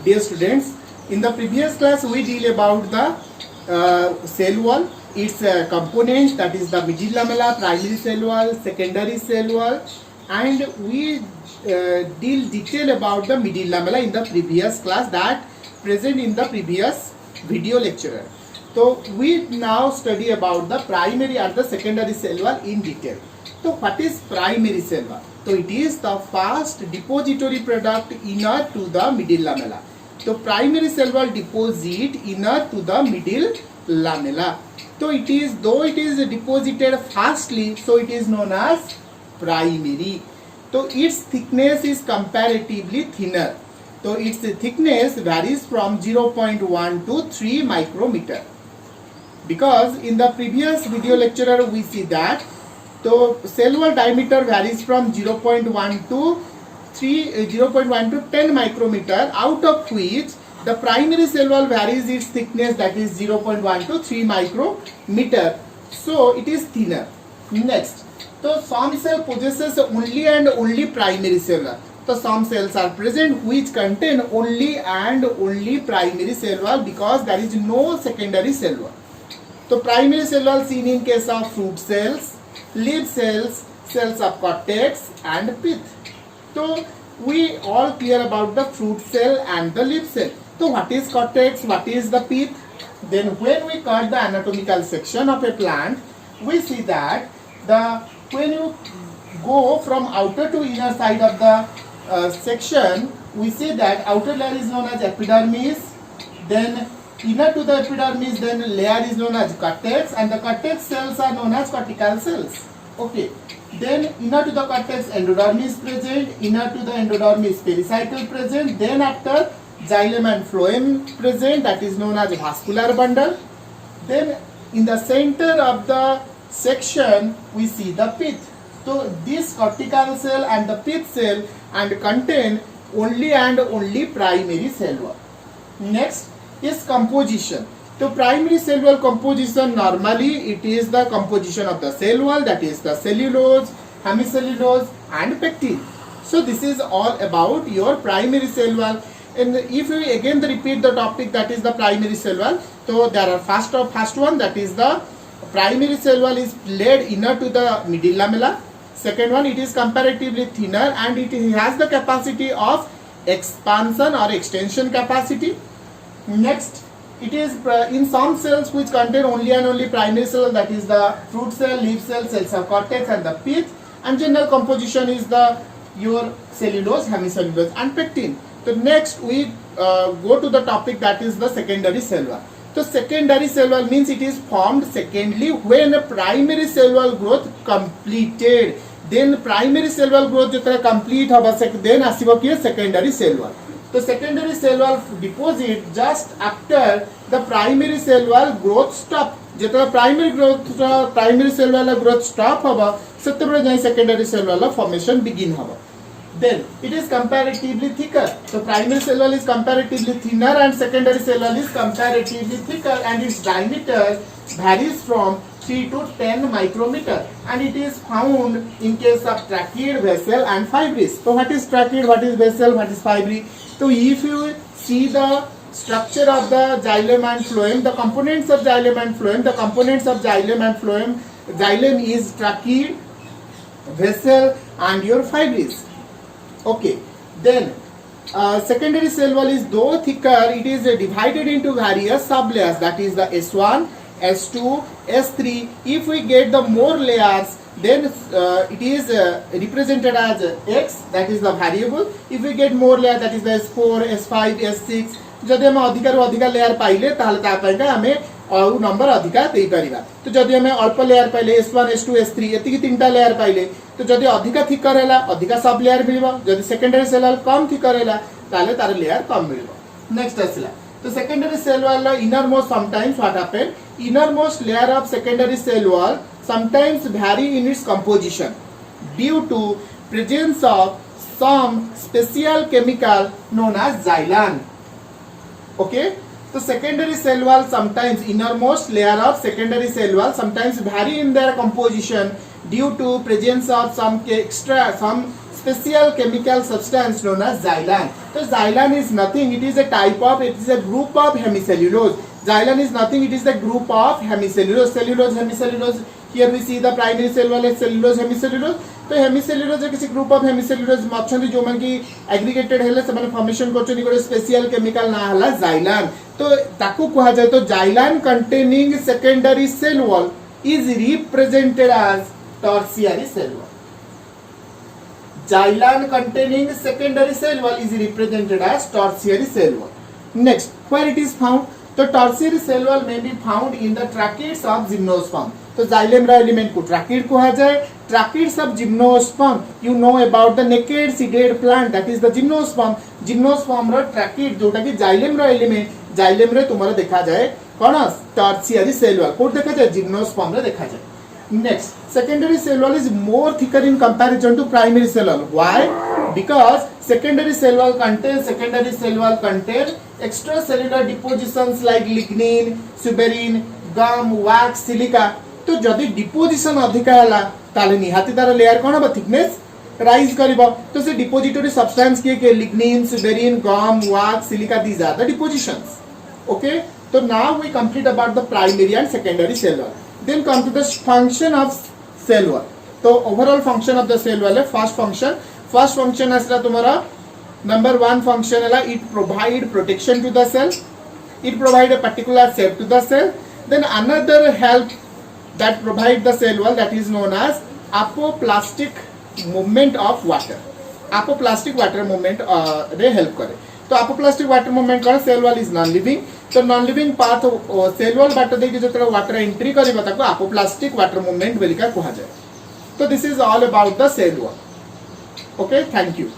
Dear students, in the previous class we deal about the cell wall, its components, that is the middle lamella, primary cell wall, secondary cell wall, and we deal detail about the middle lamella in the previous class that present in the previous video lecture. So we now study about the primary and the secondary cell wall in detail. So what is primary cell wall? So it is the first depository product inner to the middle lamella. So primary cell wall deposit inner to the middle lamella. So it is, though it is deposited fastly, so it is known as primary. So its thickness is comparatively thinner. So its thickness varies from 0.1 to 3 micrometer. Because in the previous video lecture we see that so cell wall diameter varies from 0.1 to 10 micrometer, out of which the primary cell wall varies its thickness, that is 0.1 to 3 micrometer. So it is thinner. Next, so some cell possesses only and only primary cell wall. So some cells are present which contain only and only primary cell wall because there is no secondary cell wall. So primary cell wall seen in case of fruit cells, leaf cells, cells of cortex and pith. So we all clear about the fruit cell and the leaf cell. So what is cortex, what is the pith? Then when we cut the anatomical section of a plant, we see that when you go from outer to inner side of the section, we see that outer layer is known as epidermis, then inner to the epidermis, then layer is known as cortex, and the cortex cells are known as cortical cells. Okay. Then inner to the cortex endodermis present, inner to the endodermis pericycle present, then after xylem and phloem present, that is known as vascular bundle. Then in the center of the section we see the pith. So this cortical cell and the pith cell and contain only and only primary cell wall. Next is composition. So primary cell wall composition, normally it is the composition of the cell wall, that is the cellulose, hemicellulose and pectin. So this is all about your primary cell wall. And if we again repeat the topic, that is the primary cell wall. So there are first one, that is the primary cell wall is laid inner to the middle lamella. Second one, it is comparatively thinner and it has the capacity of expansion or extension capacity. Next, it is in some cells which contain only and only primary cell, that is the fruit cell, leaf cell, cells of cortex and the pith, and general composition is the your cellulose, hemicellulose and pectin. So next we go to the topic, that is the secondary cell wall. So secondary cell wall means it is formed secondly when a primary cell wall growth completed. Then primary cell wall growth jeta complete hoba, then asibo ki secondary cell wall. So secondary cell wall deposit just after the primary cell wall growth stop. Jeta primary cell wall growth stop hoba, setebre jai secondary cell wall formation begin hoba. Then it is comparatively thicker. So primary cell wall is comparatively thinner and secondary cell wall is comparatively thicker, and its diameter varies from 3 to 10 micrometer, and it is found in case of tracheid, vessel and fibris. So what is tracheid, what is vessel, what is fibri? So if you see the structure of the xylem and phloem, the components of xylem and phloem, xylem is tracheid, vessel and your fibris. Okay, then secondary cell wall is though thicker, it is divided into various sublayers, that is the S1, S2, S3. If we get the more layers, then it is represented as X, that is the variable. If we get more layer, that is the S4, S5, S6. जदि हम अधिकार layer पाइले ताहले ता पाइका हमें और number अधिकार दे परिबा. तो जदि हमें अल्प लेयर पाइले S1, S2, S3 एतिकी तीनटा लेयर पाइले, तो जदि अधिका थिकर हैला अधिका सब लेयर मिलबो. जदि सेकेंडरी सेल वॉल कम थिकर हैला ताहले तार लेयर कम मिलबो. Next आसिला. So secondary cell wall innermost, sometimes what happen, innermost layer of secondary cell wall sometimes vary in its composition due to presence of some special chemical known as xylan. Okay, so secondary cell wall sometimes, innermost layer of secondary cell wall sometimes vary in their composition due to presence of some special chemical substance known as xylan. So xylan is nothing, it is a type of, it is a group of hemicellulose. Xylan is nothing, it is the group of hemicellulose. Cellulose, hemicellulose. Here we see the primary cell wall is cellulose, hemicellulose. तो हेमिसेल्युलोज किसी group of हेमिसेल्युलोज मछंदी जो मन की aggregated हेले से माने formation करछनी गोटे special chemical ना हला xylan. तो ताकू कहा जाय तो xylan containing secondary cell wall is represented as tertiary cell wall. Xylan containing secondary cell wall is represented as tertiary cell wall. Next, where it is found? तो tertiary cell wall may be found in the tracheids of gymnosperm. तो xylem रा element को tracheid कहा जाए. Tracheids of gymnosperm, you know about the naked seeded plant that is the gymnosperm. Gymnosperm रो tracheid जोटा कि xylem रो element, xylem रे तुमरा देखा जाए कोन टर्शियरी सेल वॉल कोड देखा जाए जिम्नोस्पर्म रे देखा जाए. Next, secondary cell wall is more thicker in comparison to primary cell wall. Why? Because secondary cell wall contain extracellular depositions like lignin, suberin, gum, wax, silica. तो जदि deposition अधिक है ताले निहाती तार लेयर कोन बा थिकनेस राइज करिवो. तो से डिपोजिटरी सब्सटेंस के lignin, suberin, gum, wax, silica, these are the depositions. Okay, so now we complete about the primary and secondary cell wall. Then come to the function of cell wall. तो overall function of the cell wall है first function असला तुम्हारा number 1 function है it provide protection to the cell, it provide a particular shape to the cell. Then another help that provide the cell wall that is known as apoplastic movement of water. Apoplastic water movement रे help करे. तो apoplastic water movement कौन? cell wall is non living. तो non living path cell wall बाट देखिए जो तरह water entry करिबा ताको apoplastic water movement बोलिका कहा जाए. तो this is all about the cell wall. Okay, thank you.